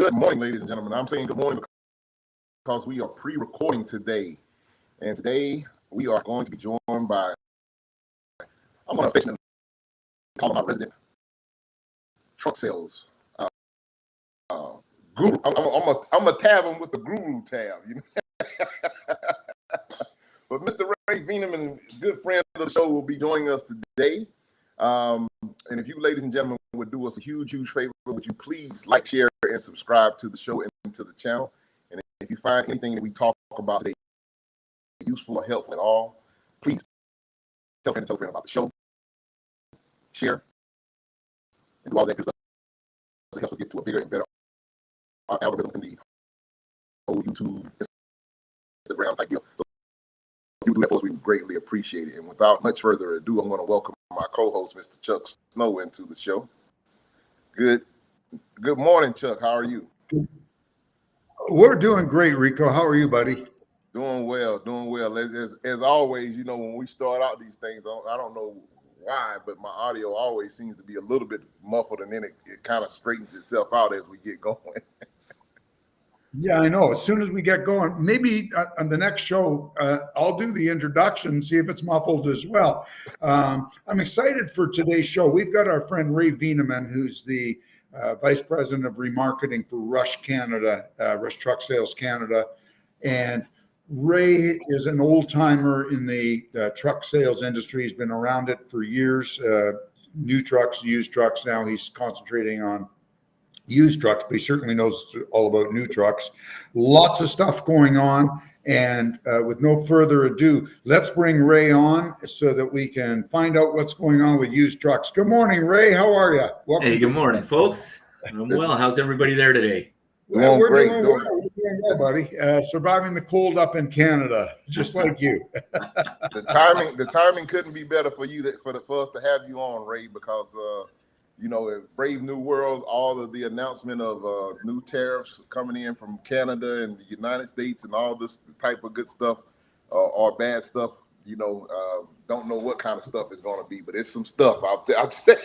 Good morning, ladies and gentlemen. I'm saying good morning because we are pre-recording today. And today we are going to be joined by, I'm going to affectionately call him my resident truck sales guru. I'm going to tab him with the guru tab. You know? But Mr. Ray Veeneman, good friend of the show, will be joining us today. And if you, ladies and gentlemen, would do us a huge favor, would you please like, share, and subscribe to the show and to the channel. And if you find anything that we talk about today useful or helpful at all, please tell a friend about the show, share, and do all that good stuff. It helps us get to a bigger and better algorithm in the whole YouTube, Instagram type deal. So if you do that for us, we greatly appreciate it. And without much further ado, I'm going to welcome my co-host, Mr. Chuck Snow, into the show. Good morning, Chuck. How are you? We're doing great, Rico. How are you, buddy? Doing well. As always, you know, when we start out these things, I don't know why, but my audio always seems to be a little bit muffled, and then it kind of straightens itself out as we get going. Yeah, I know. As soon as we get going, maybe on the next show, I'll do the introduction, see if it's muffled as well. I'm excited for today's show. We've got our friend Ray Veeneman, who's the Vice President of Remarketing for Rush Canada, Rush Truck Sales Canada. And Ray is an old timer in the truck sales industry. He's been around it for years, new trucks, used trucks. Now he's concentrating on used trucks, but he certainly knows all about new trucks. Lots of stuff going on. And with no further ado, let's bring Ray on so that we can find out what's going on with used trucks. Good morning, Ray. How are you? Welcome. Hey, good morning, folks. I'm well. How's everybody there today? Well, we're doing well. We're doing well, buddy. Surviving the cold up in Canada, just like you. The timing couldn't be better for you for us to have you on, Ray, because you know, Brave New World, all of the announcement of new tariffs coming in from Canada and the United States and all this type of good stuff or bad stuff, you know, don't know what kind of stuff it's going to be, but it's some stuff. I'll just say.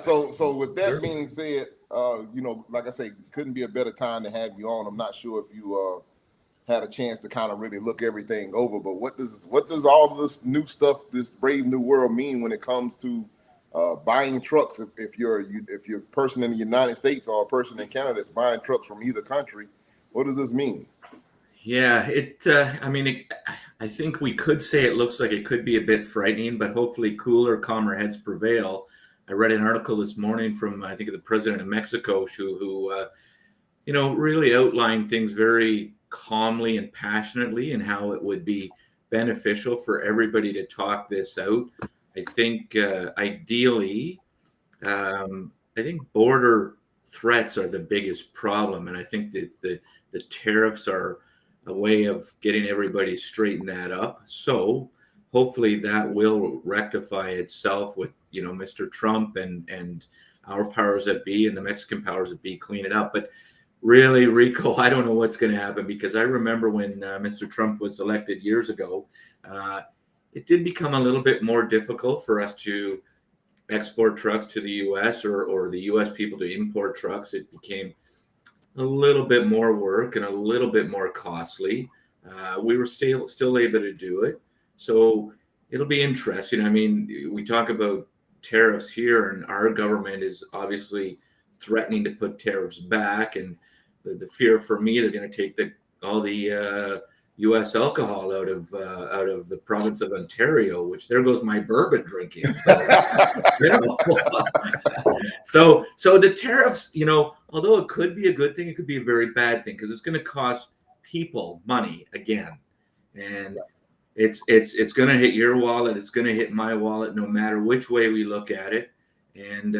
So with that being said, you know, like I say, couldn't be a better time to have you on. I'm not sure if you had a chance to kind of really look everything over, but what does all this new stuff, this Brave New World, mean when it comes to buying trucks? If you're a person in the United States or a person in Canada that's buying trucks from either country, what does this mean? Yeah, I think we could say it looks like it could be a bit frightening, but hopefully cooler, calmer heads prevail. I read an article this morning from, I think, the president of Mexico, who you know, really outlined things very calmly and passionately, and how it would be beneficial for everybody to talk this out. I think ideally, I think border threats are the biggest problem, and I think that the tariffs are a way of getting everybody straighten that up. So hopefully that will rectify itself with, you know, Mr. Trump and our powers that be and the Mexican powers that be clean it up. But really, Rico, I don't know what's going to happen, because I remember when Mr. Trump was elected years ago, it did become a little bit more difficult for us to export trucks to the U.S. or the U.S. people to import trucks. It became a little bit more work and a little bit more costly. We were still able to do it. So it'll be interesting. I mean, we talk about tariffs here, and our government is obviously threatening to put tariffs back, and the fear for me, they're going to take all the U.S. alcohol out of the province of Ontario, which there goes my bourbon drinking. So, you know, so the tariffs, you know, although it could be a good thing, it could be a very bad thing, because it's going to cost people money again, and it's going to hit your wallet, it's going to hit my wallet, no matter which way we look at it, and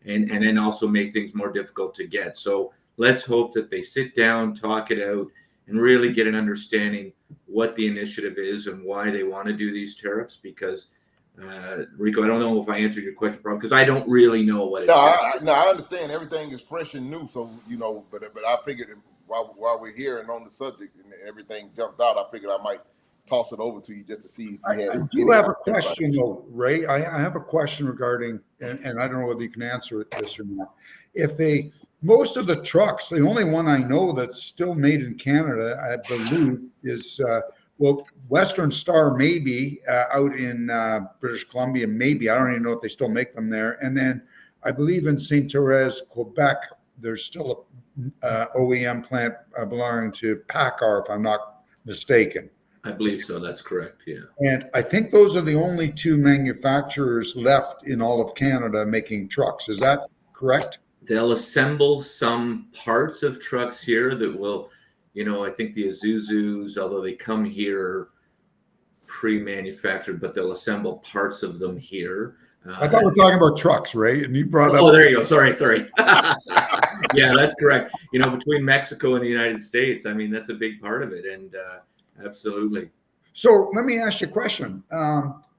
then also make things more difficult to get. So let's hope that they sit down, talk it out, and really get an understanding what the initiative is and why they want to do these tariffs. Because Rico, I don't know if I answered your question properly, because I don't really know what it is. No, I understand everything is fresh and new. So, you know, but I figured while we're here and on the subject and everything jumped out, I figured I might toss it over to you just to see if I you had. do have a question, though, Ray. I have a question regarding, and I don't know whether you can answer this or not. Most of the trucks, the only one I know that's still made in Canada, I believe, is Western Star, maybe out in British Columbia, maybe. I don't even know if they still make them there. And then I believe in Saint Therese, Quebec, there's still a OEM plant belonging to PACCAR, if I'm not mistaken. I believe so. That's correct. Yeah. And I think those are the only two manufacturers left in all of Canada making trucks. Is that correct? They'll assemble some parts of trucks here that will, I think the Isuzus, although they come here pre-manufactured, but they'll assemble parts of them here. I thought we were talking about trucks, Ray, and you brought up. Oh, there you go. Sorry. Yeah, that's correct. Between Mexico and the United States, I mean, that's a big part of it. And absolutely. So let me ask you a question.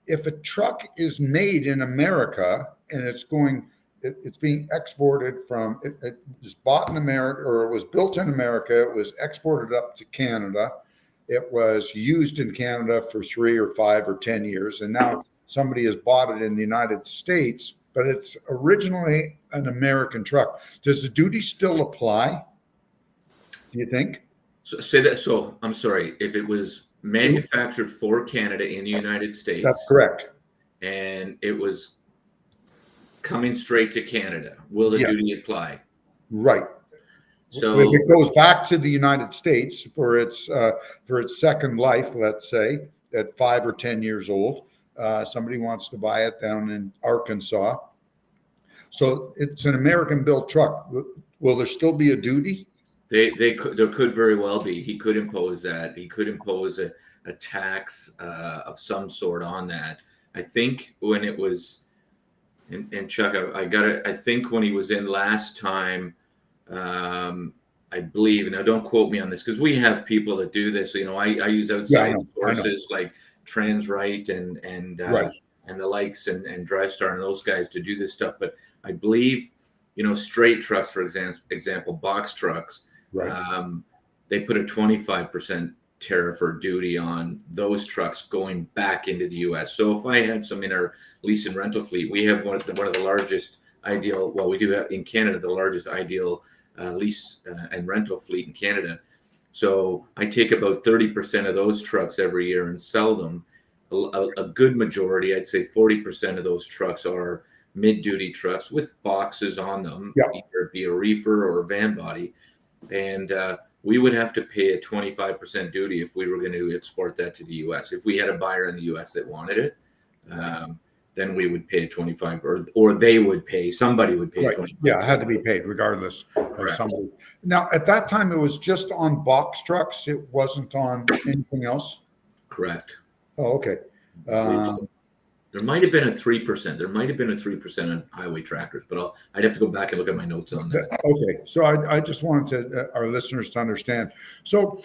If a truck is made in America and it's being exported from, it was bought in America, or it was built in America, it was exported up to Canada, it was used in Canada for 3 or 5 or 10 years, and now somebody has bought it in the United States, but it's originally an American truck. Does the duty still apply? Do you think? So say that. So I'm sorry, if it was manufactured for Canada in the United States. That's correct. And it was coming straight to Canada, will the duty apply? Right. So if it goes back to the United States for its second life, let's say at 5 or 10 years old, somebody wants to buy it down in Arkansas. So it's an American-built truck. Will there still be a duty? There could very well be. He could impose that. He could impose a tax of some sort on that. I think when it was, and Chuck, I got it. I think when he was in last time, I believe, and now don't quote me on this because we have people that do this. I use outside sources like Transrite and the likes and DriveStar and those guys to do this stuff. But I believe, straight trucks, for example, box trucks. Right. They put a 25% tariff or duty on those trucks going back into the U.S. So if I had some in our lease and rental fleet, we have one of the largest ideal. Well, we do have in Canada the largest ideal lease and rental fleet in Canada. So I take about 30% of those trucks every year and sell them. A good majority, I'd say 40% of those trucks are mid-duty trucks with boxes on them, either it be a reefer or a van body. And we would have to pay a 25% duty if we were going to export that to the U.S. If we had a buyer in the U.S. that wanted it, then we would pay a 25, or they would pay. Somebody would pay. 25. Yeah, it had to be paid regardless of somebody. Now, at that time, it was just on box trucks. It wasn't on anything else. Correct. Oh, okay. There might have been a 3%. There might have been a 3% on highway tractors, but I'd have to go back and look at my notes on that. Okay. So I just wanted our listeners to understand. So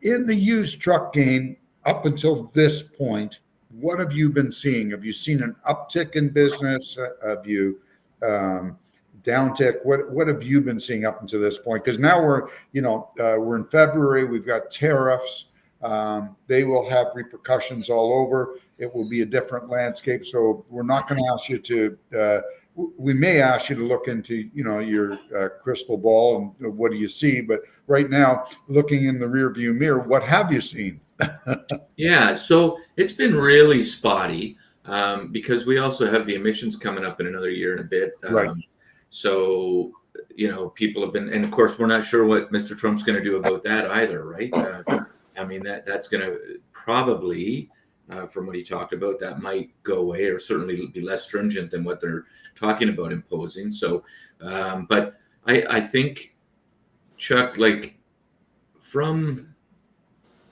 in the used truck game, up until this point, what have you been seeing? Have you seen an uptick in business? Have you downtick? What have you been seeing up until this point? Because now we're in February. We've got tariffs. They will have repercussions all over. It will be a different landscape. So we're not going to ask you to, we may ask you to look into, your crystal ball and what do you see? But right now, looking in the rearview mirror, what have you seen? Yeah, so it's been really spotty because we also have the emissions coming up in another year and a bit. Right. So, people have been, and of course, we're not sure what Mr. Trump's going to do about that either, right? I mean, that's going to probably, from what he talked about, that might go away or certainly be less stringent than what they're talking about imposing. So, but I think, Chuck, like from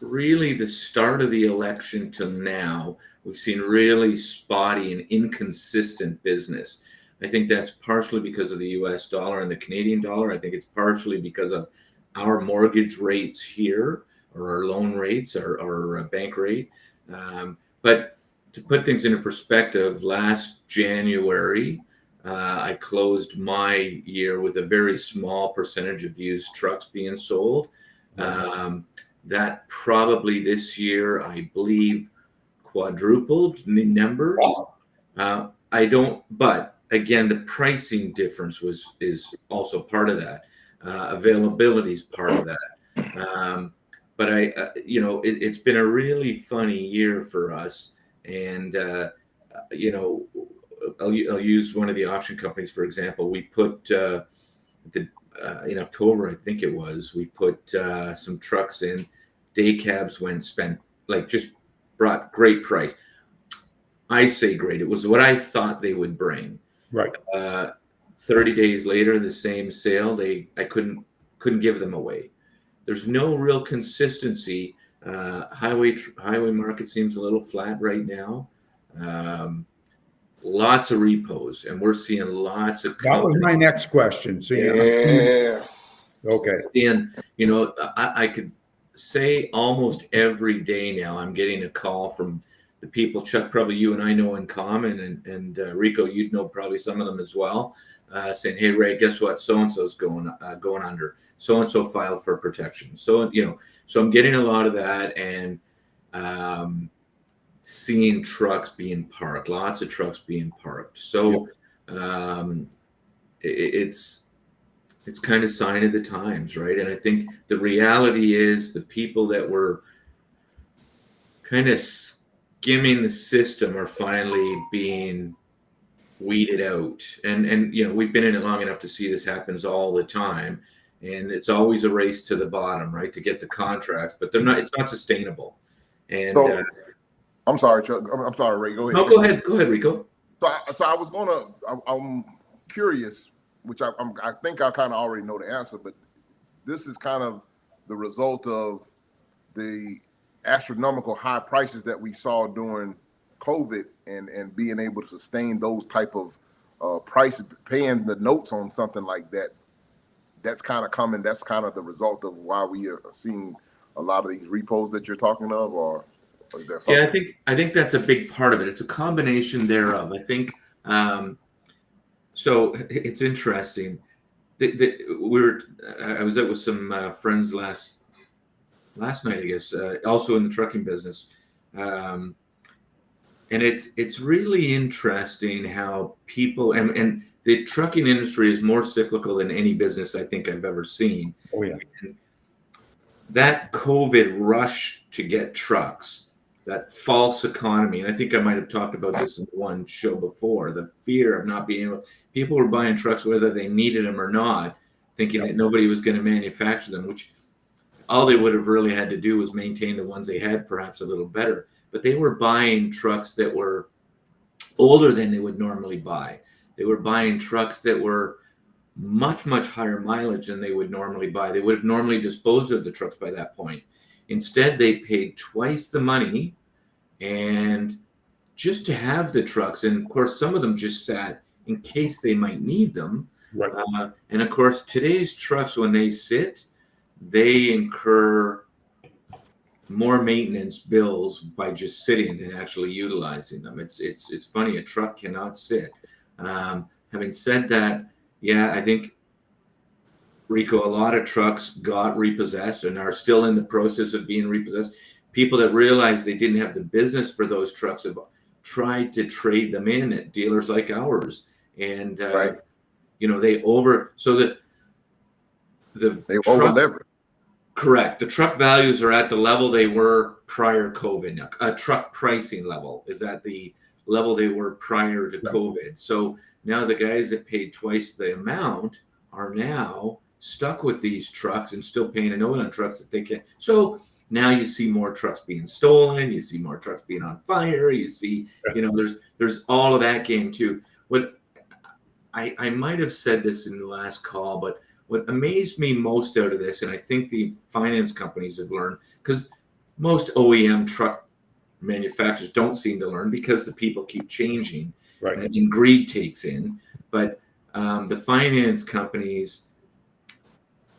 really the start of the election till now, we've seen really spotty and inconsistent business. I think that's partially because of the US dollar and the Canadian dollar. I think it's partially because of our mortgage rates here, or our loan rates, our bank rate. But to put things into perspective, last January, I closed my year with a very small percentage of used trucks being sold. that probably this year, I believe, quadrupled the numbers. I don't, but again, the pricing difference is also part of that. Availability is part of that. But it's been a really funny year for us. And, I'll use one of the auction companies, for example. We put, in October, I think it was, we put some trucks in. Day cabs just brought great price. I say great. It was what I thought they would bring. Right. 30 days later, the same sale, I couldn't give them away. There's no real consistency. Highway market seems a little flat right now. Lots of repos, and we're seeing lots of. That was my next question. So yeah. Okay. And I could say almost every day now I'm getting a call from the people, Chuck, probably you and I know in common, and Rico, you'd know probably some of them as well, saying, "Hey Ray, guess what? So and so's going under. So and so filed for protection." So so I'm getting a lot of that, and seeing trucks being parked, lots of trucks being parked. So it's kind of sign of the times, right? And I think the reality is the people that were kind of skimming the system are finally being weeded out. And we've been in it long enough to see this happens all the time. And it's always a race to the bottom, right? To get the contracts, but it's not sustainable. And so I'm sorry, Chuck. I'm sorry, Ray. Go ahead. No, go ahead, Rico. So I was I'm curious, which I think I kind of already know the answer, but this is kind of the result of the astronomical high prices that we saw during COVID and being able to sustain those type of prices, paying the notes on something like that. That's kind of coming. That's kind of the result of why we are seeing a lot of these repos that you're talking of, or yeah, I think that's a big part of it. It's a combination thereof. I think so. It's interesting. I was out with some friends last night, I guess, also in the trucking business, and it's really interesting how people and the trucking industry is more cyclical than any business I think I've ever seen. Oh yeah. And that COVID rush to get trucks, that false economy, and I think I might have talked about this in one show before, the fear of not being able, people were buying trucks whether they needed them or not, thinking that nobody was going to manufacture them, which all they would have really had to do was maintain the ones they had perhaps a little better. But they were buying trucks that were older than they would normally buy. They were buying trucks that were much, much higher mileage than they would normally buy. They would have normally disposed of the trucks by that point. Instead, they paid twice the money and just to have the trucks. And of course, some of them just sat in case they might need them. Right. And of course, today's trucks, when they sit, they incur more maintenance bills by just sitting than actually utilizing them. It's funny, a truck cannot sit. Having said that, yeah, I think, Rico, a lot of trucks got repossessed and are still in the process of being repossessed. People that realized they didn't have the business for those trucks have tried to trade them in at dealers like ours. And, right. They over leverage. Correct. The truck values are at the level they were prior COVID. Now, truck pricing level is at the level they were prior to COVID. So now the guys that paid twice the amount are now stuck with these trucks and still paying a note on trucks that they can't. So now you see more trucks being stolen. You see more trucks being on fire. You see, there's all of that game too. What I might have said this in the last call, but what amazed me most out of this, and I think the finance companies have learned, because most OEM truck manufacturers don't seem to learn because the people keep changing, right, and greed takes in. But the finance companies,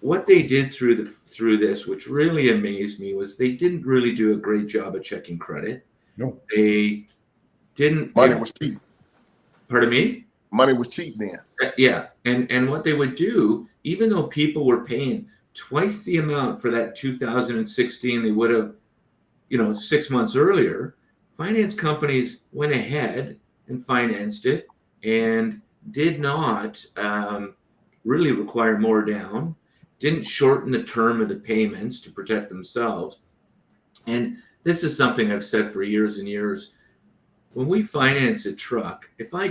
what they did through this, which really amazed me, was they didn't really do a great job of checking credit. No, they didn't. Money was cheap. Pardon me? Money was cheap then. Yeah, and what they would do, even though people were paying twice the amount for that 2016 they would have, 6 months earlier. Finance companies went ahead and financed it and did not really require more down, didn't shorten the term of the payments to protect themselves. And this is something I've said for years and years. When we finance a truck, if a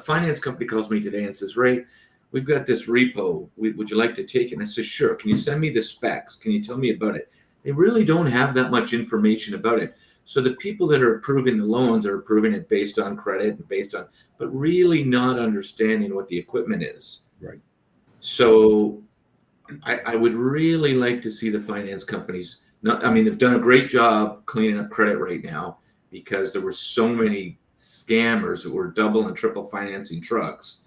finance company calls me today and says, Ray, we've got this repo, would you like to take it? And I say, sure. Can you send me the specs? Can you tell me about it? They really don't have that much information about it. So the people that are approving the loans are approving it based on credit and but really not understanding what the equipment is. Right. So I would really like to see the finance companies, they've done a great job cleaning up credit right now because there were so many scammers that were double and triple financing trucks,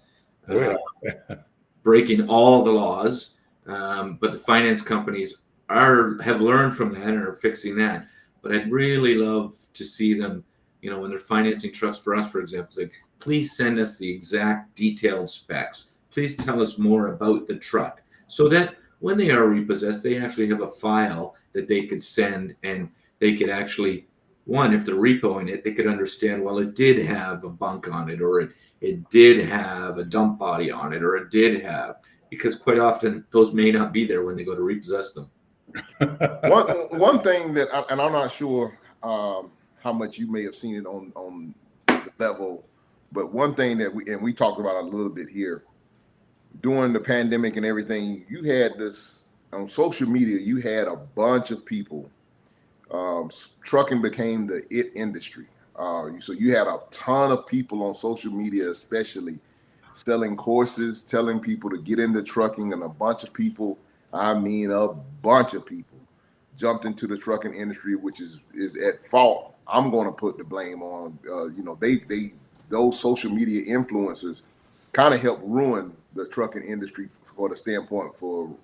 breaking all the laws. But the finance companies have learned from that and are fixing that. But I'd really love to see them, when they're financing trucks for us, for example, say, please send us the exact detailed specs. Please tell us more about the truck so that when they are repossessed, they actually have a file that they could send and they could actually, if they're repoing it, they could understand, well, it did have a bunk on it, or it did have a dump body on it, or it did have, because quite often those may not be there when they go to repossess them. One thing that, and I'm not sure how much you may have seen it on the level, but one thing that we talked about a little bit here during the pandemic and everything, you had this on social media. You had a bunch of people. Trucking became the it industry. So you had a ton of people on social media, especially selling courses, telling people to get into trucking, and a bunch of people. A bunch of people jumped into the trucking industry, which is at fault. I'm going to put the blame on, those social media influencers kind of helped ruin the trucking industry for the standpoint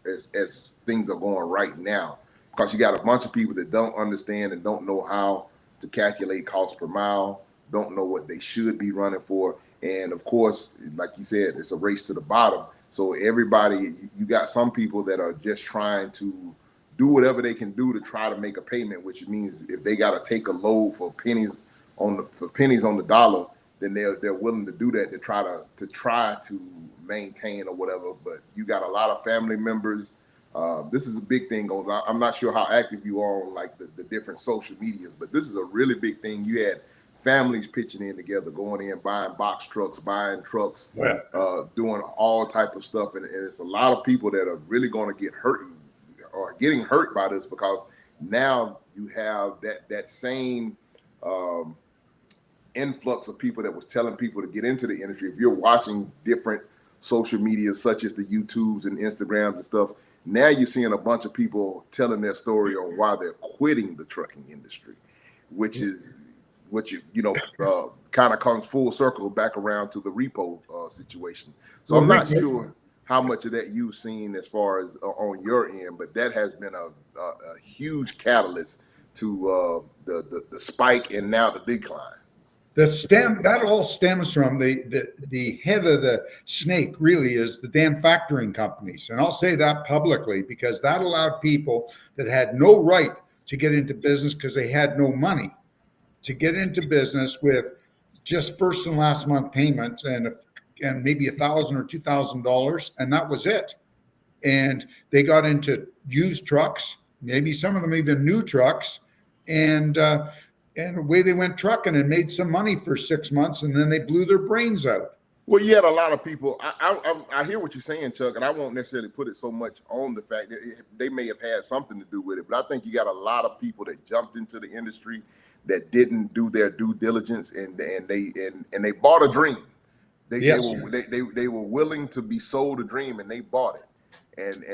as things are going right now, because you got a bunch of people that don't understand and don't know how to calculate cost per mile, don't know what they should be running for. And of course, like you said, it's a race to the bottom. So everybody, you got some people that are just trying to do whatever they can do to try to make a payment, which means if they got to take a load for pennies on the dollar, then they're willing to do that to try to maintain or whatever. But you got a lot of family members. This is a big thing going on. I'm not sure how active you are on like the different social medias, but this is a really big thing. You had families pitching in together, going in, buying box trucks, buying trucks, doing all type of stuff. And it's a lot of people that are really going to get hurt or getting hurt by this, because now you have that same influx of people that was telling people to get into the industry. If you're watching different social media, such as the YouTubes and Instagrams and stuff, now you're seeing a bunch of people telling their story on why they're quitting the trucking industry, which kind of comes full circle back around to the repo situation. So I'm not sure how much of that you've seen as far as on your end, but that has been a huge catalyst to the spike and now the decline. That all stems from the head of the snake really is the damn factoring companies. And I'll say that publicly, because that allowed people that had no right to get into business because they had no money to get into business with just first and last month payments and maybe $1,000 or $2,000, and that was it. And they got into used trucks, maybe some of them even new trucks, and away they went trucking and made some money for 6 months, and then they blew their brains out. Well, you had a lot of people. I hear what you're saying, Chuck, and I won't necessarily put it so much on the fact that they may have had something to do with it, but I think you got a lot of people that jumped into the industry that didn't do their due diligence, and they bought a dream. They were willing to be sold a dream, and they bought it. And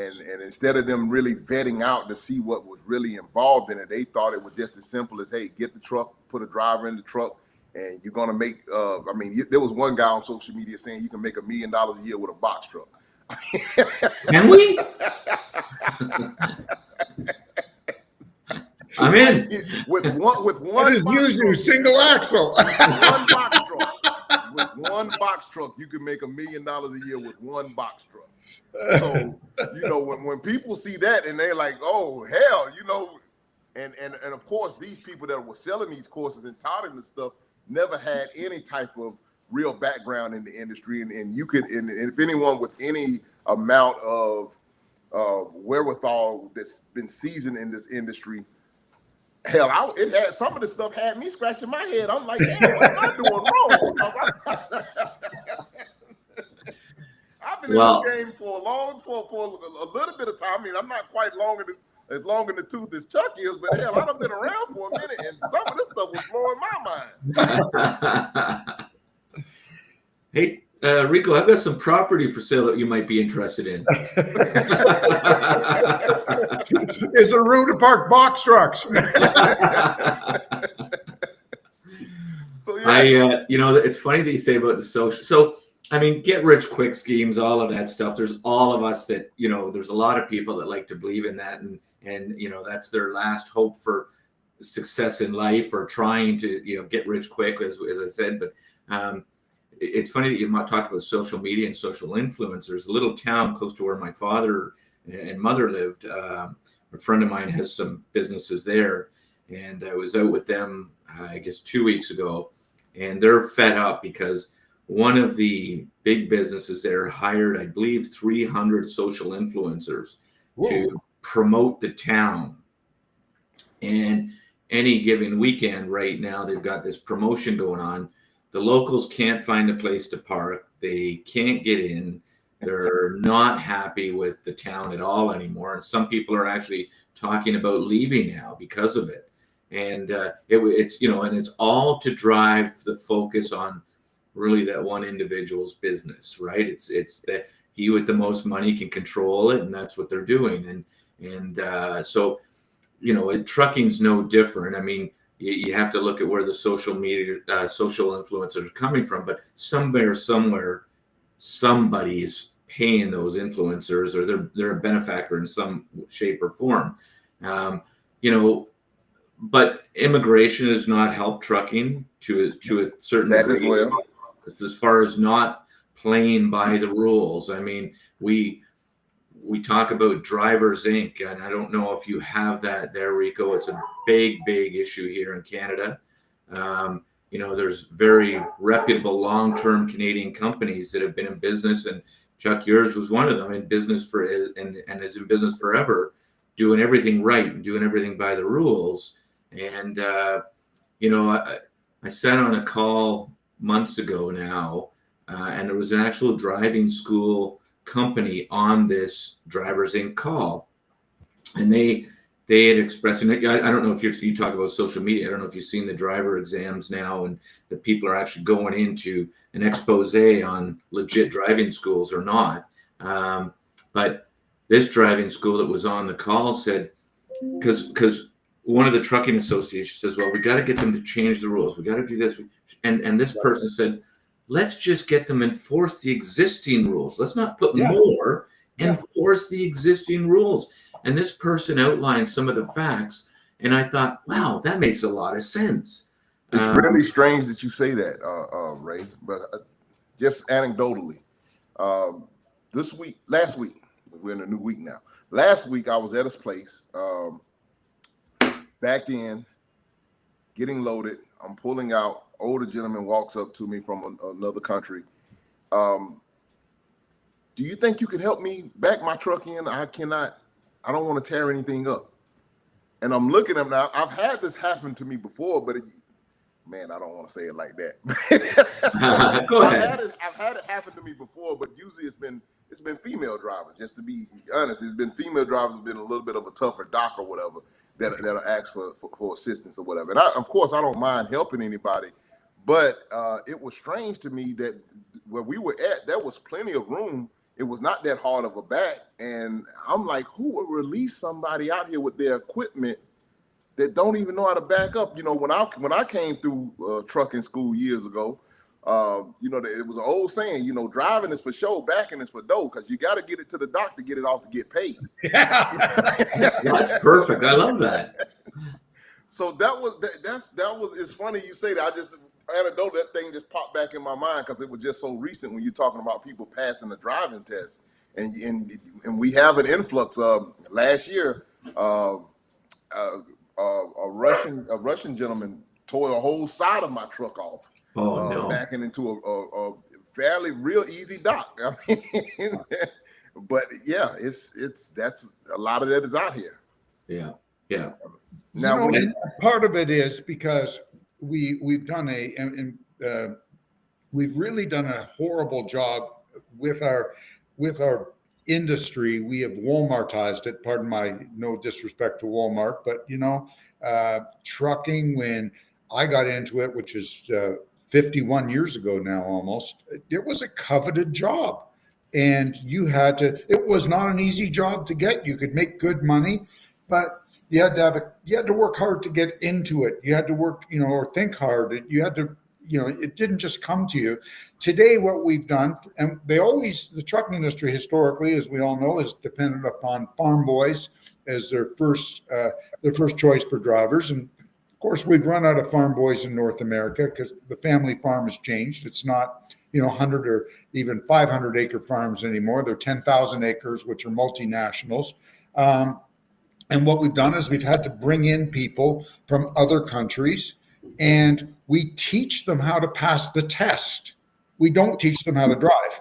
instead of them really vetting out to see what was really involved in it, they thought it was just as simple as, hey, get the truck, put a driver in the truck, and you're gonna make. There was one guy on social media saying you can make $1 million a year with a box truck. Can we? I'm in. With one is usually single axle. One box truck. With one box truck, you can make $1 million a year with one box truck. So, when people see that and they're like, oh, hell, and of course, these people that were selling these courses and taught them this stuff never had any type of real background in the industry. And you could, and if anyone with any amount of wherewithal that's been seasoned in this industry, hell, it had some of the stuff had me scratching my head. I'm like, damn, what am I doing wrong? I've been in this game for a little bit of time. I mean, I'm not quite as long in the tooth as Chuck is, but hell, I've been around for a minute, and some of this stuff was blowing my mind. Hey, Rico, I've got some property for sale that you might be interested in. Is there room to park box trucks? So yeah. It's funny that you say about the social. So, I mean, get rich quick schemes, all of that stuff. There's all of us that, there's a lot of people that like to believe in that, and that's their last hope for success in life, or trying to, get rich quick, as I said. But it's funny that you talked about social media and social influence. There's a little town close to where my father and mother lived. A friend of mine has some businesses there, and I was out with them, I guess 2 weeks ago, and they're fed up because one of the big businesses there hired, I believe, 300 social influencers to promote the town. And any given weekend right now, they've got this promotion going on. The locals can't find a place to park. They can't get in. They're not happy with the town at all anymore. And some people are actually talking about leaving now because of it. And it's all to drive the focus on really that one individual's business, right? It's that he with the most money can control it, and that's what they're doing. So trucking's no different. I mean, you have to look at where the social media, social influencers are coming from, but somewhere, somebody's paying those influencers, or they're a benefactor in some shape or form. But immigration has not helped trucking to a certain that degree. As well. As far as not playing by the rules. I mean, we talk about Drivers Inc., and I don't know if you have that there, Rico. It's a big issue here in Canada. There's very reputable long-term Canadian companies that have been in business, and Chuck, yours was one of them, in business and is in business forever, doing everything right and doing everything by the rules. And I sat on a call months ago now, and there was an actual driving school company on this Drivers Inc. call, and they had expressed, and I don't know if you talk about social media, I don't know if you've seen the driver exams now, and the people are actually going into an expose on legit driving schools or not. But this driving school that was on the call said, because one of the trucking associations says, well, we got to get them to change the rules. We got to do this. And this person said, let's just get them enforce the existing rules. Let's not put more, enforce the existing rules. And this person outlined some of the facts. And I thought, wow, that makes a lot of sense. It's really strange that you say that, Ray, but just anecdotally, last week, we're in a new week now. Last week, I was at his place, back in, getting loaded. I'm pulling out. Older gentleman walks up to me from another country. Do you think you can help me back my truck in? I don't want to tear anything up. And I'm looking at him now. I've had this happen to me before, but I don't want to say it like that. Go ahead. I've had it happen to me before, but usually it's been female drivers. Just to be honest, it's been female drivers have been a little bit of a tougher dock or whatever that'll ask for assistance or whatever. And of course, I don't mind helping anybody, but it was strange to me that where we were at, there was plenty of room. It was not that hard of a back, and I'm like, who would release somebody out here with their equipment that don't even know how to back up? When I came through trucking school years ago, it was an old saying, driving is for show, backing is for dough, because you got to get it to the dock to get it off to get paid. That's perfect. I love that. So it's funny you say that. That thing just popped back in my mind because it was just so recent when you're talking about people passing the driving test. and we have an influx of last year. A Russian gentleman tore the whole side of my truck off. Oh no! Backing into a fairly real easy dock. I mean, but yeah, that's a lot of that is out here. Yeah, yeah. Now, part of it is because we've done we've really done a horrible job with our industry. We have Walmartized it. Pardon my no disrespect to Walmart, but trucking, when I got into it, which is 51 years ago now almost, it was a coveted job. And it was not an easy job to get. You could make good money, but you had to work hard to get into it. You had to work, or think hard. You had to, it didn't just come to you. Today, what we've done, and the trucking industry historically, as we all know, is dependent upon farm boys as their first choice for drivers. And of course, we've run out of farm boys in North America because the family farm has changed. It's not 100 or even 500 acre farms anymore. They're 10,000 acres, which are multinationals. And what we've done is we've had to bring in people from other countries, and we teach them how to pass the test. We don't teach them how to drive.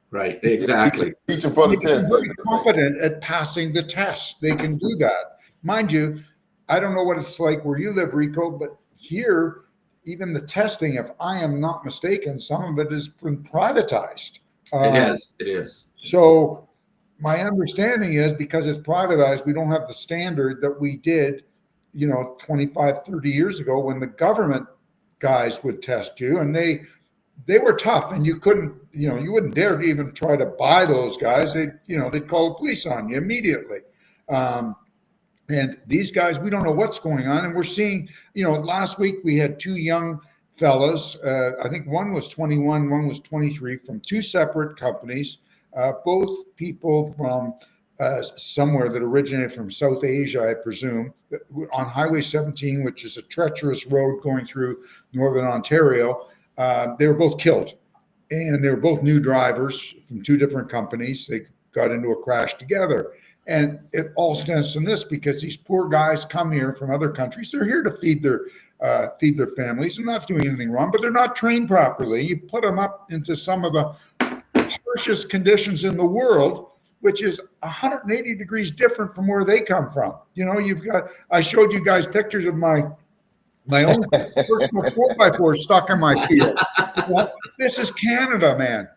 Right, exactly. Teach them for the test. They're competent at passing the test. They can do that. Mind you, I don't know what it's like where you live, Rico, but here, even the testing, if I am not mistaken, some of it has been privatized. It is. So my understanding is because it's privatized, we don't have the standard that we did, 25, 30 years ago when the government guys would test you, and they were tough, and you wouldn't dare to even try to buy those guys. They'd call the police on you immediately. And these guys, we don't know what's going on. And we're seeing, last week we had two young fellas. I think one was 21, one was 23, from two separate companies, both people from somewhere that originated from South Asia, I presume, on Highway 17, which is a treacherous road going through Northern Ontario. They were both killed, and they were both new drivers from two different companies. They got into a crash together. And it all stems from this because these poor guys come here from other countries. They're here to feed their families. They're not doing anything wrong, but they're not trained properly. You put them up into some of the harshest conditions in the world, which is 180 degrees different from where they come from. I showed you guys pictures of my own personal 4x4 stuck in my field. This is Canada, man.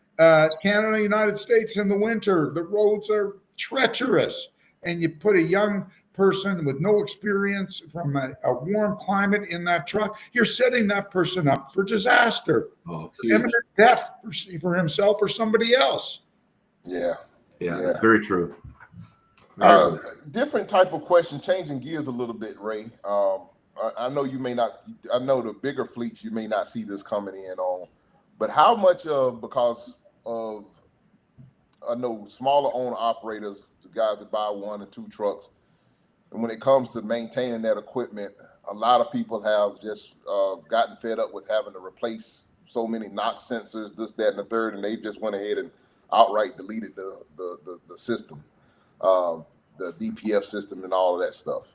Canada, United States in the winter. The roads are treacherous, and you put a young person with no experience from a warm climate in that truck, you're setting that person up for disaster, imminent death for himself or somebody else. Yeah, very true. Different type of question, changing gears a little bit, Ray. I know you may not, I know the bigger fleets, you may not see this coming in on, but how much because of, I know smaller owner operators, the guys that buy 1 or 2 trucks, and when it comes to maintaining that equipment, a lot of people have just gotten fed up with having to replace so many NOx sensors, this, that, and the third, and they just went ahead and outright deleted the system, the DPF system and all of that stuff.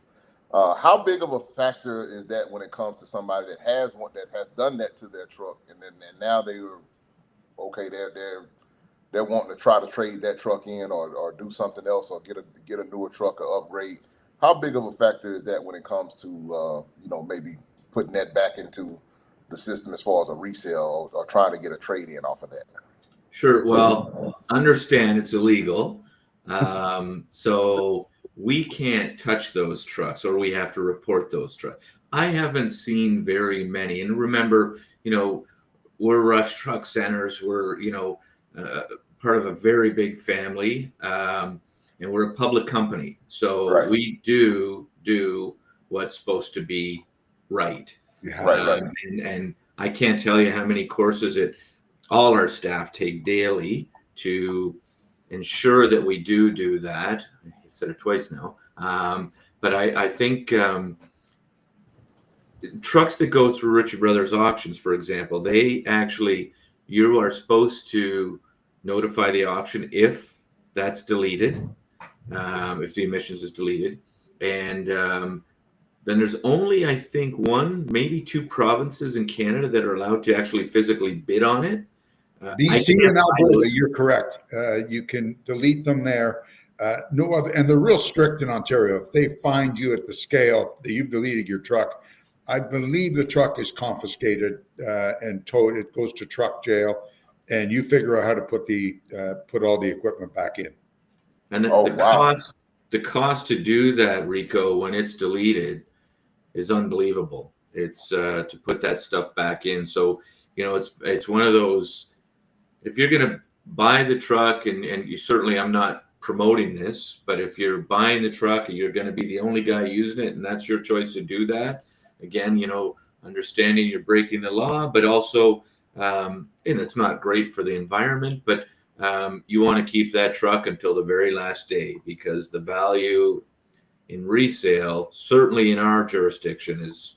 How big of a factor is that when it comes to somebody that has done that to their truck, and now they're wanting to try to trade that truck in or do something else or get a newer truck or upgrade? How big of a factor is that when it comes to maybe putting that back into the system as far as a resale or trying to get a trade in off of that? Sure. Well, understand it's illegal, so we can't touch those trucks, or we have to report those trucks. I haven't seen very many, and remember, we're Rush Truck Centers. We're part of a very big family, and we're a public company, so we do what's supposed to be right. Right. And I can't tell you how many courses all our staff take daily to ensure that we do that. I said it twice now, but I think trucks that go through Ritchie Brothers auctions, for example, you are supposed to notify the auction if that's deleted if the emissions is deleted. And then there's only, I think, one, maybe two provinces in Canada that are allowed to actually physically bid on it. BC and Alberta, you're correct. You can delete them there. No other, and they're real strict in Ontario. If they find you at the scale that you've deleted your truck, I believe the truck is confiscated and towed. It goes to truck jail, and you figure out how to put all the equipment back in. And the cost to do that, Rico, when it's deleted, is unbelievable. It's to put that stuff back in. So it's one of those. If you're going to buy the truck, and you certainly, I'm not promoting this, but if you're buying the truck and you're going to be the only guy using it, and that's your choice to do that, again, understanding you're breaking the law, but also, and it's not great for the environment, but you want to keep that truck until the very last day, because the value in resale, certainly in our jurisdiction, is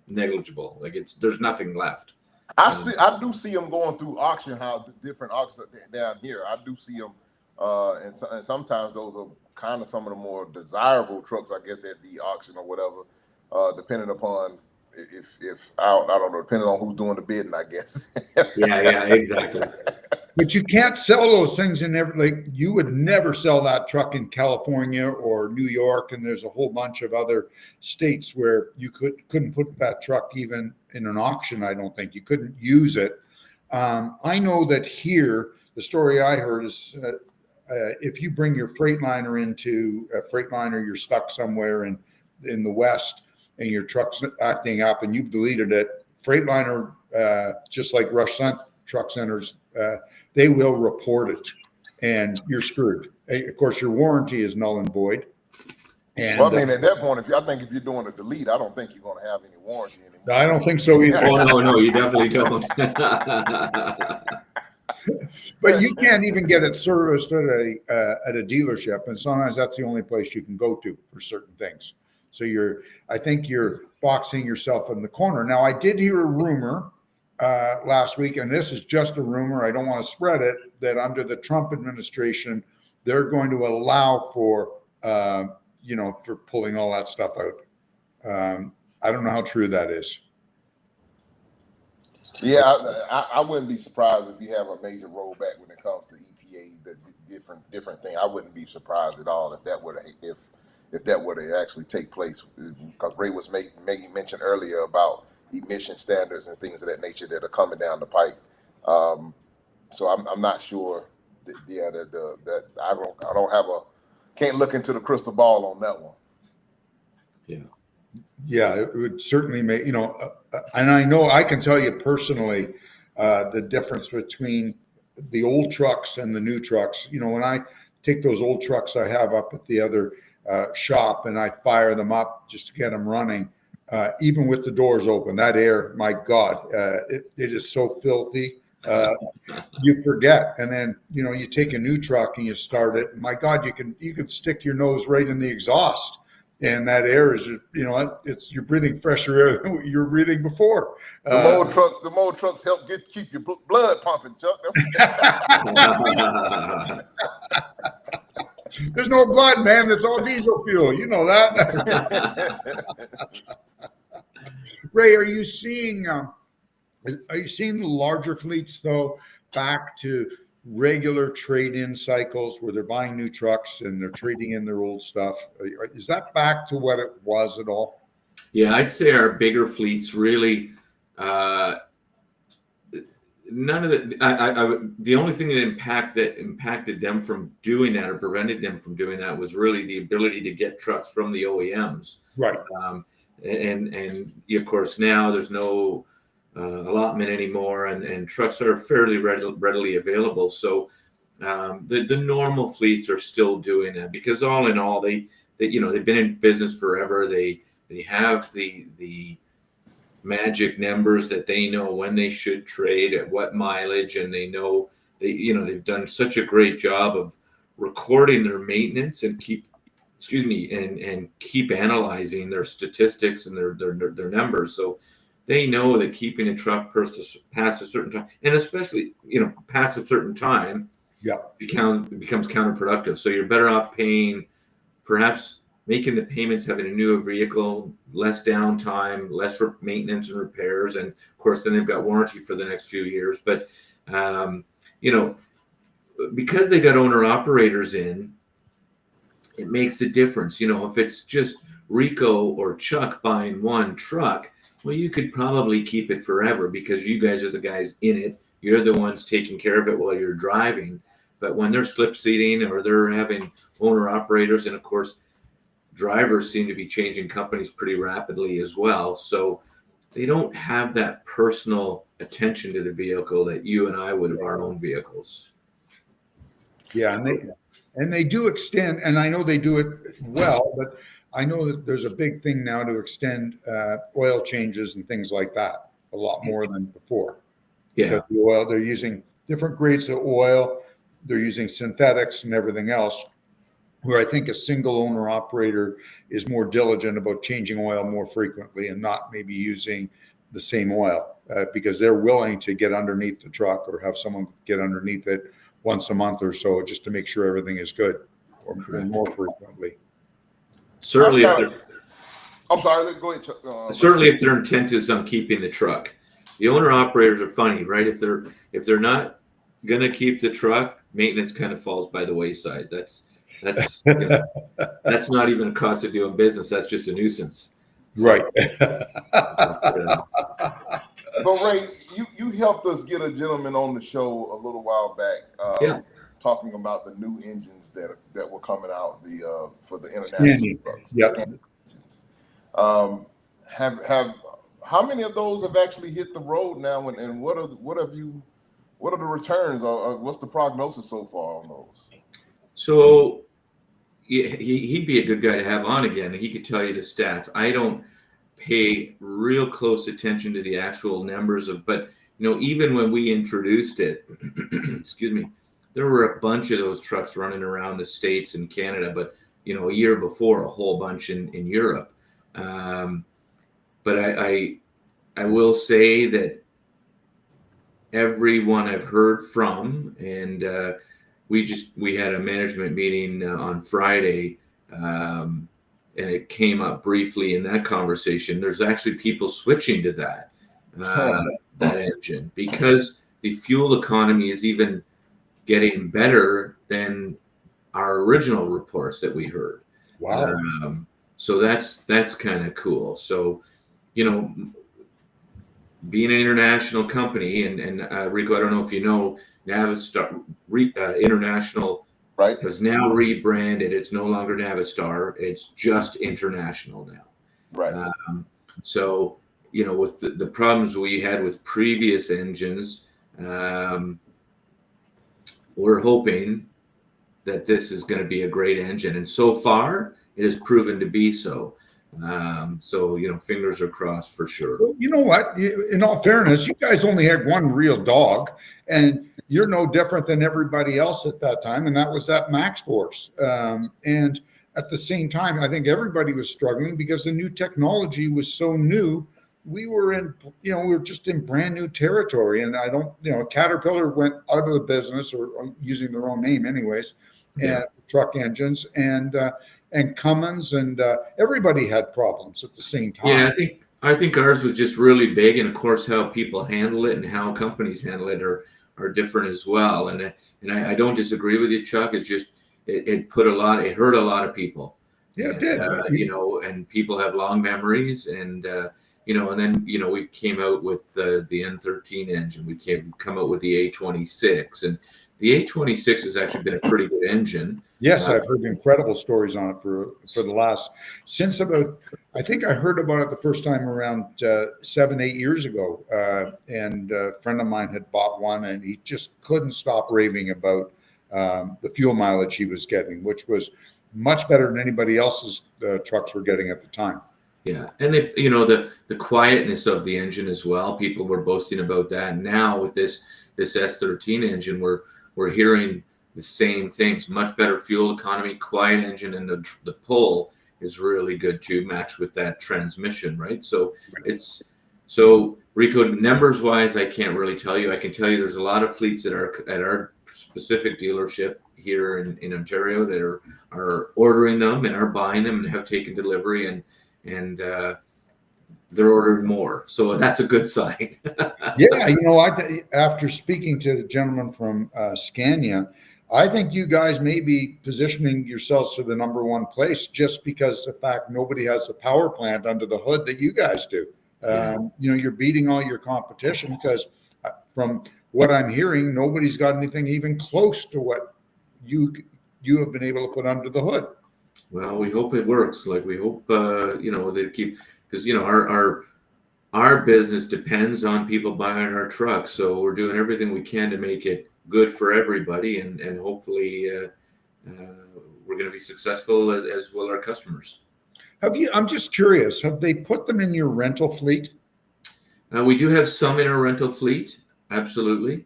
negligible. Like there's nothing left. I do see them going through auction house, different auctions down here. I do see them, and sometimes those are kind of some of the more desirable trucks, I guess, at the auction or whatever, depending upon if I don't know, depending on who's doing the bidding, I guess. Yeah, exactly. But you can't sell those things in you would never sell that truck in California or New York, and there's a whole bunch of other states where you couldn't put that truck even in an auction. I don't think you couldn't use it. I know that here, the story I heard is if you bring your Freightliner into a Freightliner, you're stuck somewhere in the West, and your truck's acting up, and you've deleted it. Freightliner, just like Rush Truck Centers, they will report it, and you're screwed. Of course, your warranty is null and void. And well, I mean, at that point, if you're doing a delete, I don't think you're going to have any warranty anymore. I don't think so either. Oh no, you definitely don't. But you can't even get it serviced at a dealership, and sometimes that's the only place you can go to for certain things. So I think you're boxing yourself in the corner. Now, I did hear a rumor last week, and this is just a rumor, I don't want to spread it, that under the Trump administration, they're going to allow for pulling all that stuff out. I don't know how true that is. Yeah, I wouldn't be surprised if you have a major rollback when it comes to EPA, the different thing. I wouldn't be surprised at all if that were to actually take place, because Ray was making mention earlier about emission standards and things of that nature that are coming down the pipe. So I'm not sure that I can't look into the crystal ball on that one. Yeah, it would certainly make, and I know I can tell you personally the difference between the old trucks and the new trucks. When I take those old trucks I have up at the other shop and I fire them up just to get them running, even with the doors open, that air, my God, it is so filthy. You forget. And then, you take a new truck and you start it. My God, you can stick your nose right in the exhaust. And that air is, you're breathing fresher air than what you were breathing before. The more trucks help keep your blood pumping, Chuck. There's no blood, man. It's all diesel fuel. You know that. Ray, are you seeing the larger fleets though back to regular trade-in cycles where they're buying new trucks and they're trading in their old stuff? Is that back to what it was at all? Yeah, I'd say our bigger fleets really, none of the only thing that impacted them from doing that or prevented them from doing that was really the ability to get trucks from the OEMs. Right. And of course now there's no allotment anymore, and trucks are fairly readily available. So the normal fleets are still doing that, because all in all, they've been in business forever. They have the magic numbers that they know when they should trade at what mileage, and they know they've done such a great job of recording their maintenance and keep analyzing their statistics and their numbers. So they know that keeping a truck past a certain time, and especially past a certain time, Yeah. becomes counterproductive. So you're better off paying, perhaps making the payments, having a newer vehicle, less downtime, less maintenance and repairs, and of course then they've got warranty for the next few years. But you know, because they got owner operators in, it makes a difference. You know, if it's just Rico or Chuck buying one truck, well, you could probably keep it forever because you guys are the guys in it. You're the ones taking care of it while you're driving. But when they're slip seating or they're having owner operators, and of course, drivers seem to be changing companies pretty rapidly as well. So they don't have that personal attention to the vehicle that you and I would of our own vehicles. Yeah, and they do extend, and I know they do it well, but I know that there's a big thing now to extend oil changes and things like that a lot more than before. Yeah. Because the oil, they're using different grades of oil, they're using synthetics and everything else, where I think a single owner operator is more diligent about changing oil more frequently and not maybe using the same oil because they're willing to get underneath the truck or have someone get underneath it once a month or so just to make sure everything is good or more frequently. Certainly, I'm sorry, go ahead, Chuck. Certainly if their intent is on keeping the truck. The owner operators are funny, right? If they're not going to keep the truck, maintenance kind of falls by the wayside. That's you know, that's not even a cost of doing business. That's just a nuisance. Right. So Ray, you helped us get a gentleman on the show a little while back, talking about the new engines that were coming out for the international trucks. Yep. Have how many of those have actually hit the road now, and what are the returns or what's the prognosis so far on those? So he'd be a good guy to have on again. He could tell you the stats. I don't pay real close attention to the actual numbers but you know, even when we introduced it, excuse me, there were a bunch of those trucks running around the States and Canada, but you know, a year before, a whole bunch in Europe. But I will say that everyone I've heard from, and we had a management meeting on Friday, and it came up briefly in that conversation. There's actually people switching to that engine because the fuel economy is even getting better than our original reports that we heard. Wow. So that's kind of cool. So, you know, being an international company, and Rico, I don't know if you know, Navistar International has now rebranded. It's no longer Navistar. It's just International now. Right. So, you know, with the problems we had with previous engines, we're hoping that this is going to be a great engine. And so far, it has proven to be so. So, you know, fingers are crossed for sure. Well, you know what? In all fairness, you guys only had one real dog, and you're no different than everybody else at that time, and that was that Max Force. And at the same time, I think everybody was struggling because the new technology was so new. We were just in brand new territory, and Caterpillar went out of the business or using their own name anyways, and truck engines and Cummins and everybody had problems at the same time. Yeah, I think ours was just really big, and of course, how people handle it and how companies handle it are different as well. And I don't disagree with you, Chuck. It's just it hurt a lot of people. Yeah, it did. You know, and people have long memories, and you know, and then you know we came out with the N13 engine. We come out with the A26, and the A26 has actually been a pretty good engine. Yes, I've heard incredible stories on it for the since about, I think I heard about it the first time around 7-8 years ago. And a friend of mine had bought one, and he just couldn't stop raving about the fuel mileage he was getting, which was much better than anybody else's trucks were getting at the time. Yeah, and the quietness of the engine as well. People were boasting about that. And now with this S13 engine, we're hearing the same things. Much better fuel economy, quiet engine, and the pull is really good to match with that transmission, right? So Rico, numbers wise, I can't really tell you. I can tell you there's a lot of fleets at our specific dealership here in Ontario that are ordering them and are buying them and have taken delivery, and they're ordering more. So that's a good sign. Yeah, after speaking to the gentleman from Scania, I think you guys may be positioning yourselves for the number one place just because of the fact nobody has a power plant under the hood that you guys do. You're beating all your competition because from what I'm hearing, nobody's got anything even close to what you have been able to put under the hood. Well, we hope it works. Like we hope, they keep, because our business depends on people buying our trucks. So we're doing everything we can to make it good for everybody, and hopefully we're going to be successful as will our customers. I'm just curious, have they put them in your rental fleet? We do have some in our rental fleet. Absolutely.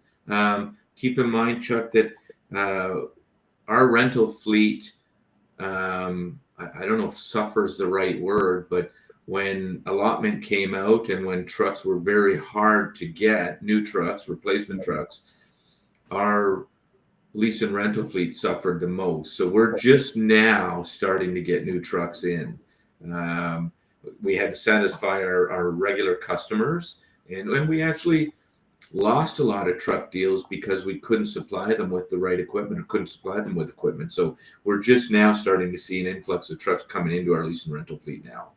Keep in mind, Chuck, that our rental fleet, I don't know if suffer is the right word, but when allotment came out and when trucks were very hard to get, new trucks, replacement trucks, our lease and rental fleet suffered the most. So we're just now starting to get new trucks in. We had to satisfy our regular customers, and we actually lost a lot of truck deals because we couldn't supply them with the right equipment or couldn't supply them with equipment. So we're just now starting to see an influx of trucks coming into our lease and rental fleet now.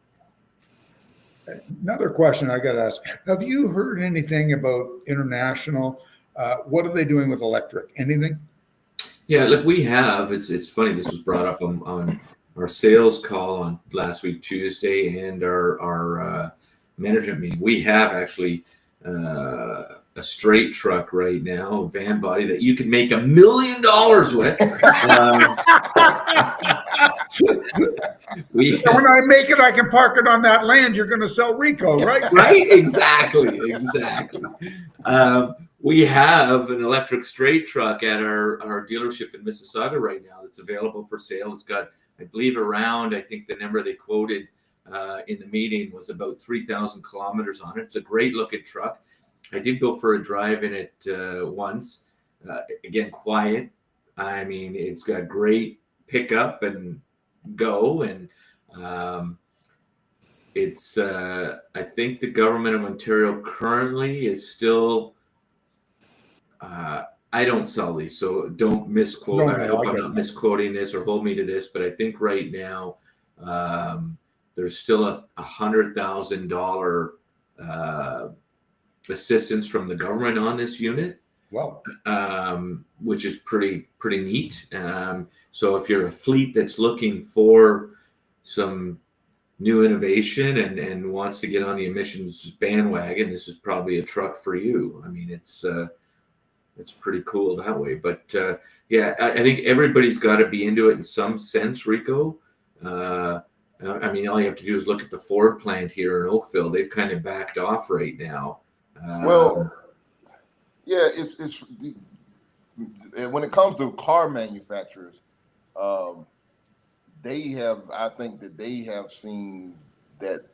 Another question I got to ask, have you heard anything about international? What are they doing with electric? Anything? Yeah, look, we have. It's funny. This was brought up on our sales call on last week, Tuesday, and our management meeting. We have actually a straight truck right now, a van body that you can make $1 million with. When I make it, I can park it on that land you're going to sell Rico, right? Right, exactly. We have an electric straight truck at our dealership in Mississauga right now that's available for sale. It's got, I believe, I think the number they quoted in the meeting was about 3,000 kilometers on it. It's a great looking truck. I did go for a drive in it once. Again, quiet. I mean, it's got great pickup and go, and it's I think the government of Ontario currently is still I don't sell these, so don't misquote. No, I hope I'm get not it. misquoting this or hold me to this, but I think right now there's still a $100,000 assistance from the government on this unit. Wow. Which is pretty neat. So if you're a fleet that's looking for some new innovation and wants to get on the emissions bandwagon, this is probably a truck for you. I mean, it's pretty cool that way. But yeah, I think everybody's got to be into it in some sense, Rico. I mean, all you have to do is look at the Ford plant here in Oakville. They've kind of backed off right now. Well, yeah, it's when it comes to car manufacturers, I think that they have seen that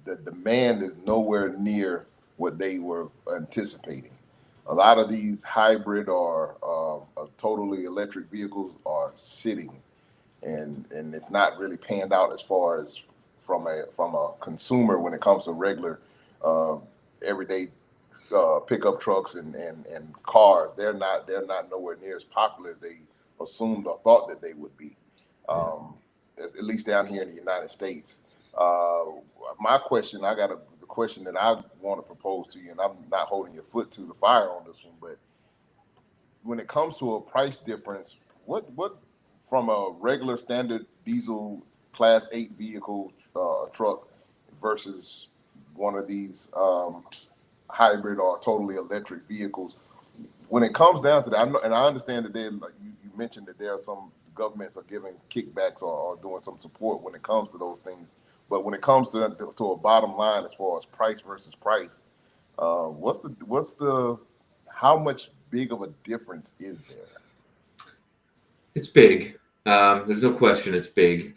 the demand is nowhere near what they were anticipating. A lot of these hybrid or totally electric vehicles are sitting, and it's not really panned out as far as from a consumer when it comes to regular everyday pickup trucks and cars. They're not nowhere near as popular as they assumed or thought that they would be, at least down here in the United States. My question, the question that I want to propose to you, and I'm not holding your foot to the fire on this one, but when it comes to a price difference, what from a regular standard diesel Class 8 vehicle truck versus one of these hybrid or totally electric vehicles, when it comes down to that, I understand that you mentioned that there are some governments are giving kickbacks or doing some support when it comes to those things, but when it comes to a bottom line as far as price versus price, how much big of a difference is there? It's big. There's no question it's big.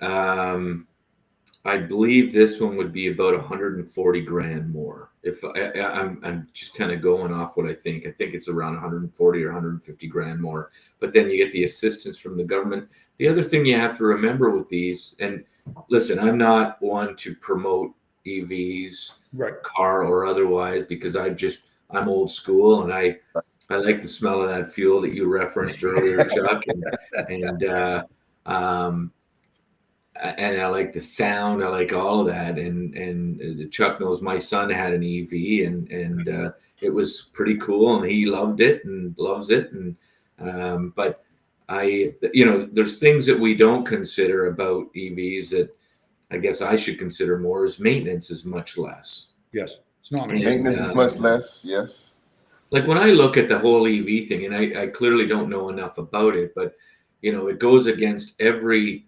I believe this one would be about 140 grand more. If I'm just kind of going off what I think. I think it's around 140 or 150 grand more. But then you get the assistance from the government. The other thing you have to remember with these, and listen, I'm not one to promote EVs, Right. car or otherwise, because I'm old school and I like the smell of that fuel that you referenced earlier, Chuck, um, and I like the sound. I like all of that. And Chuck knows my son had an EV, and it was pretty cool, and he loved it and loves it. And but there's things that we don't consider about EVs that I guess I should consider more. Is maintenance is much less. Yes, it's not. Maintenance is much less. Yes. Like when I look at the whole EV thing, and I clearly don't know enough about it, but it goes against every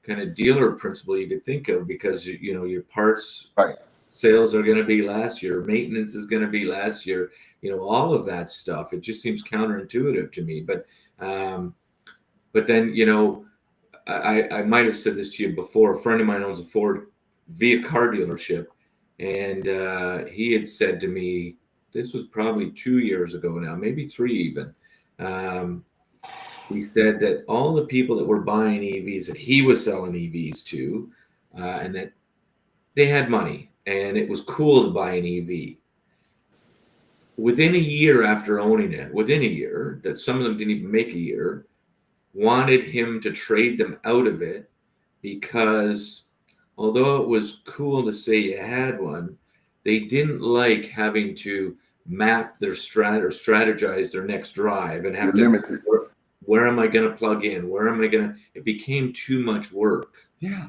kind of dealer principle you could think of, because your parts Right. sales are going to be less, your maintenance is going to be less, all of that stuff. It just seems counterintuitive to me. But then I might have said this to you before. A friend of mine owns a Ford car dealership, and he had said to me, this was probably 2 years ago now, maybe 3 even. He said that all the people that were buying EVs that he was selling EVs to, and that they had money and it was cool to buy an EV. Within a year after owning it, that some of them didn't even make a year, wanted him to trade them out of it, because although it was cool to say you had one, they didn't like having to map their strategize their next drive and have You're to limited. where am I going to plug in? It became too much work. Yeah.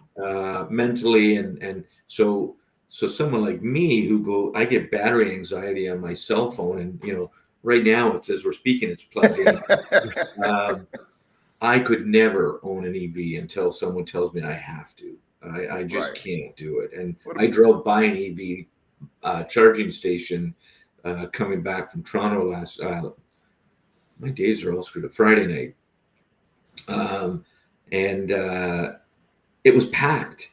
Mentally. And so someone like me I get battery anxiety on my cell phone, and, right now it says we're speaking, it's plugged in. I could never own an EV until someone tells me I have to. I just can't do it. And I drove by an EV charging station coming back from Toronto my days are all screwed up, Friday night. And it was packed.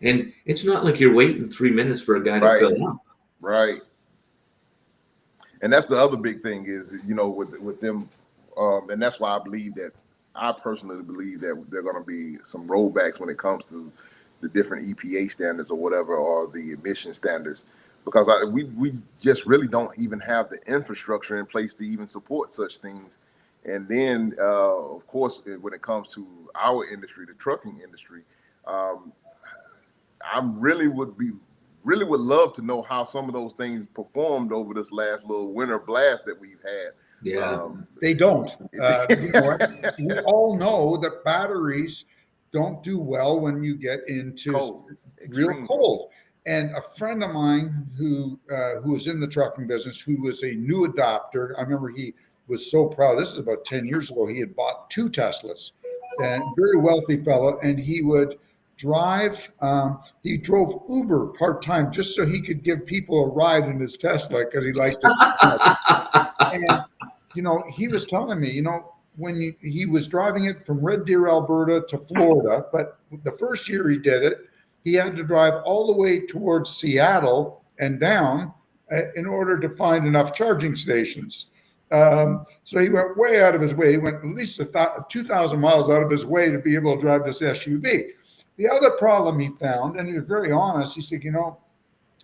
And it's not like you're waiting 3 minutes for a guy to fill up. Right. And that's the other big thing is, with them, and that's why I personally believe that there are going to be some rollbacks when it comes to the different EPA standards or whatever, or the emission standards, because we just really don't even have the infrastructure in place to even support such things. And then, of course, when it comes to our industry, the trucking industry, I really would love to know how some of those things performed over this last little winter blast that we've had. Yeah, they don't. We all know that batteries don't do well when you get into real cold. And a friend of mine who was in the trucking business, who was a new adopter, I remember he was so proud. This is about 10 years ago. He had bought 2 Teslas, and very wealthy fellow. And he would drive. He drove Uber part-time just so he could give people a ride in his Tesla, because he liked it so much. And he was telling me, when he was driving it from Red Deer, Alberta to Florida, but the first year he did it, he had to drive all the way towards Seattle and down in order to find enough charging stations. So he went way out of his way. He went at least 2,000 miles out of his way to be able to drive this SUV. The other problem he found, and he was very honest, he said, you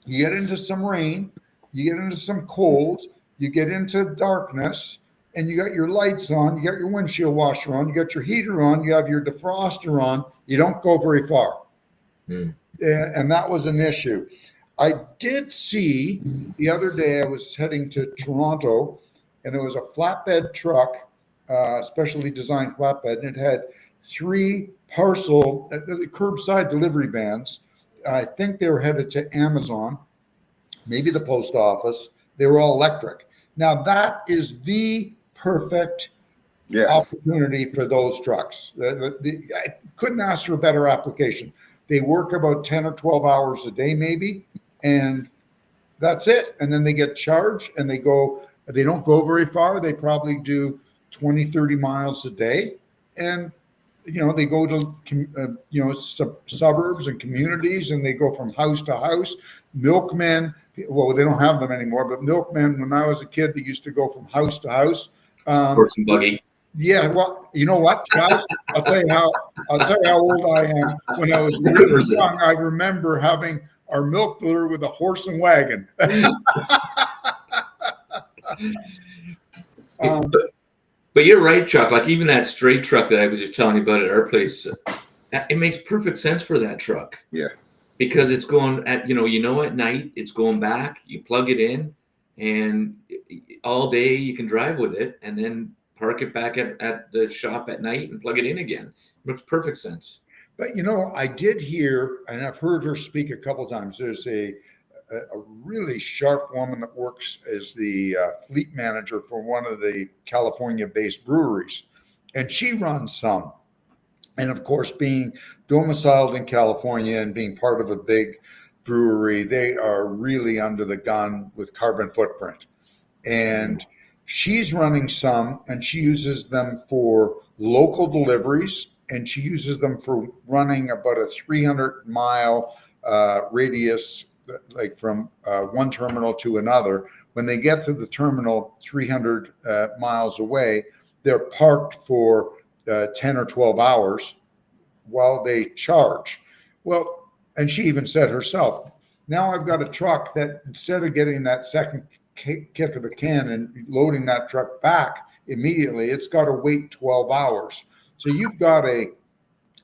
get into some rain, you get into some cold, you get into darkness, and you got your lights on, you got your windshield washer on, you got your heater on, you have your defroster on, you don't go very far. And that was an issue. I did see the other day, I was heading to Toronto, and there was a flatbed truck, specially designed flatbed, and it had 3 parcel curbside delivery vans. I think they were headed to Amazon, maybe the post office. They were all electric. Now that is the perfect opportunity for those trucks. I couldn't ask for a better application. They work about 10 or 12 hours a day, maybe, and that's it. And then they get charged, and they don't go very far. They probably do 20, 30 miles a day, and they go to suburbs and communities, and they go from house to house. Milkmen, well, they don't have them anymore, but milkmen, when I was a kid, they used to go from house to house. Horse and buggy. Yeah, well, you know what, guys? I'll tell you how old I am. When I was really young, I remember having our milk dealer with a horse and wagon. But you're right, Chuck. Like even that straight truck that I was just telling you about at our place, it makes perfect sense for that truck. Yeah. Because it's going at at night it's going back. You plug it in, and all day you can drive with it, and then park it back at the shop at night and plug it in again. It makes perfect sense. But I did hear, and I've heard her speak a couple of times. There's a really sharp woman that works as the fleet manager for one of the California-based breweries, and she runs some. And of course, being domiciled in California and being part of a big brewery, they are really under the gun with carbon footprint. And she's running some, and she uses them for local deliveries, and she uses them for running about a 300-mile radius, like from one terminal to another. When they get to the terminal 300 miles away, they're parked for 10 or 12 hours while they charge. Well, and she even said herself, now I've got a truck that instead of getting that second kick of the can and loading that truck back immediately, it's got to wait 12 hours. So you've got a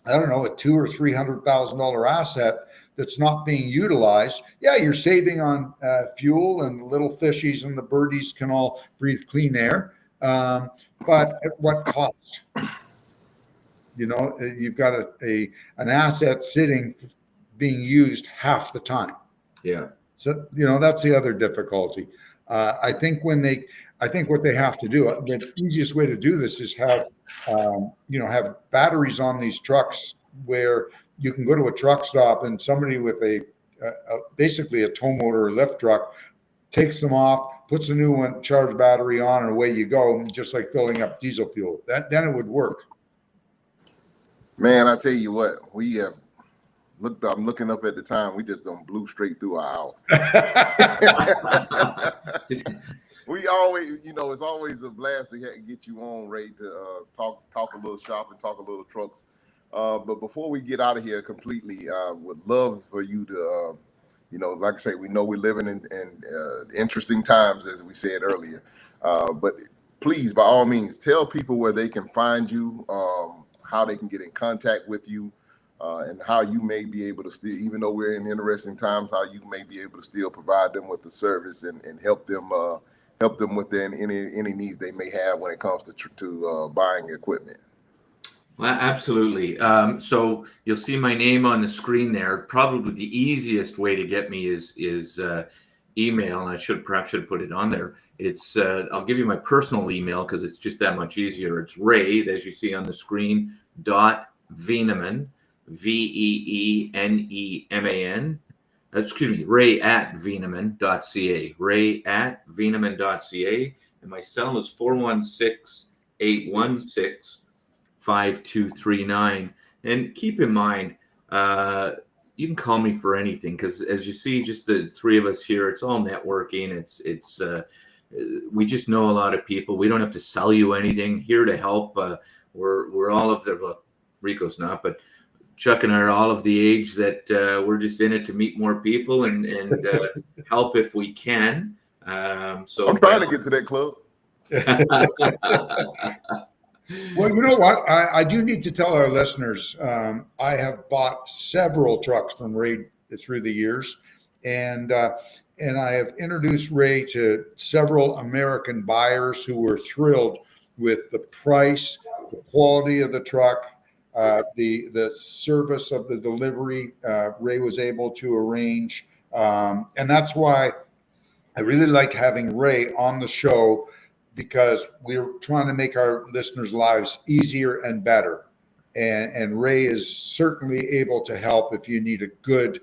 $200,000 or $300,000 asset that's not being utilized. Yeah, you're saving on fuel, and the little fishies and the birdies can all breathe clean air. But at what cost? You've got an asset sitting being used half the time. Yeah. So, that's the other difficulty. I think what they have to do, the easiest way to do this is have batteries on these trucks where you can go to a truck stop and somebody with basically a tow motor or lift truck takes them off, puts a new one, charged battery on, and away you go, just like filling up diesel fuel. Then it would work. Man, I tell you what, I'm looking up at the time. We just don't blew straight through our hour. We always, it's always a blast to get you on, Ray, to talk a little shop and talk a little trucks. But before we get out of here completely, would love for you to, like I say, we know we're living in interesting times, as we said earlier. But please, by all means, tell people where they can find you, how they can get in contact with you, and how you may be able to still, even though we're in interesting times, how you may be able to still provide them with the service and help them with any needs they may have when it comes to buying equipment. Well, absolutely. So you'll see my name on the screen there. Probably the easiest way to get me is email, and I perhaps should put it on there. It's I'll give you my personal email because it's just that much easier. It's Ray, as you see on the screen, .Veeneman, Veeneman. Ray at Veeneman.ca. Ray at Veeneman.ca, and my cell is 416-816-5239. And keep in mind, you can call me for anything because, as you see, just the three of us here, it's all networking. It's we just know a lot of people. We don't have to sell you anything. Here to help. We're all of the, well, Rico's not, but Chuck and I are all of the age that we're just in it to meet more people and help if we can. So I'm trying to get to that club. Well, you know what? I do need to tell our listeners, I have bought several trucks from Ray through the years, and I have introduced Ray to several American buyers who were thrilled with the price, the quality of the truck, the service of the delivery Ray was able to arrange. And that's why I really like having Ray on the show, because we're trying to make our listeners' lives easier and better. And Ray is certainly able to help if you need a good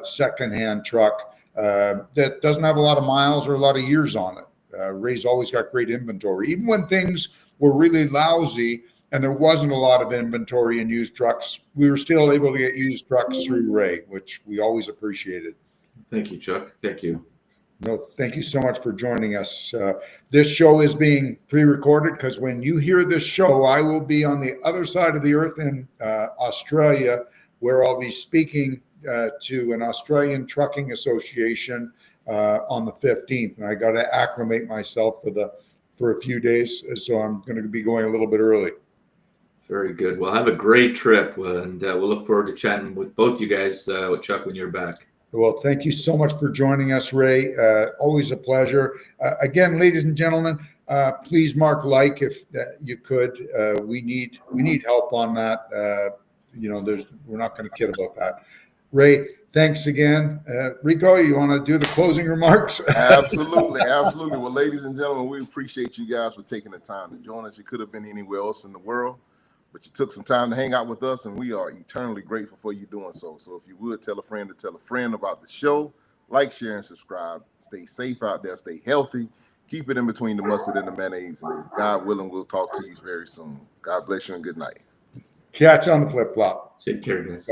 secondhand truck that doesn't have a lot of miles or a lot of years on it. Ray's always got great inventory. Even when things were really lousy and there wasn't a lot of inventory in used trucks, we were still able to get used trucks through Ray, which we always appreciated. Thank you, Chuck. Thank you. No, thank you so much for joining us. This show is being pre-recorded because when you hear this show, I will be on the other side of the earth in Australia, where I'll be speaking to an Australian trucking association on the 15th. And I got to acclimate myself for a few days. So I'm going to be going a little bit early. Very good. Well, have a great trip, and we'll look forward to chatting with both you guys, with Chuck, when you're back. Well, thank you so much for joining us, Ray. Always a pleasure. Again, ladies and gentlemen, please mark like if you could. We need help on that. We're not going to kid about that. Ray, thanks again. Rico, you want to do the closing remarks? Absolutely. Well, ladies and gentlemen, we appreciate you guys for taking the time to join us. You could have been anywhere else in the world, but you took some time to hang out with us, and we are eternally grateful for you doing so. So if you would tell a friend to tell a friend about the show, like, share, and subscribe. Stay safe out there. Stay healthy. Keep it in between the mustard and the mayonnaise. And God willing, we'll talk to you very soon. God bless you and good night. Catch on the flip-flop. Take care, guys.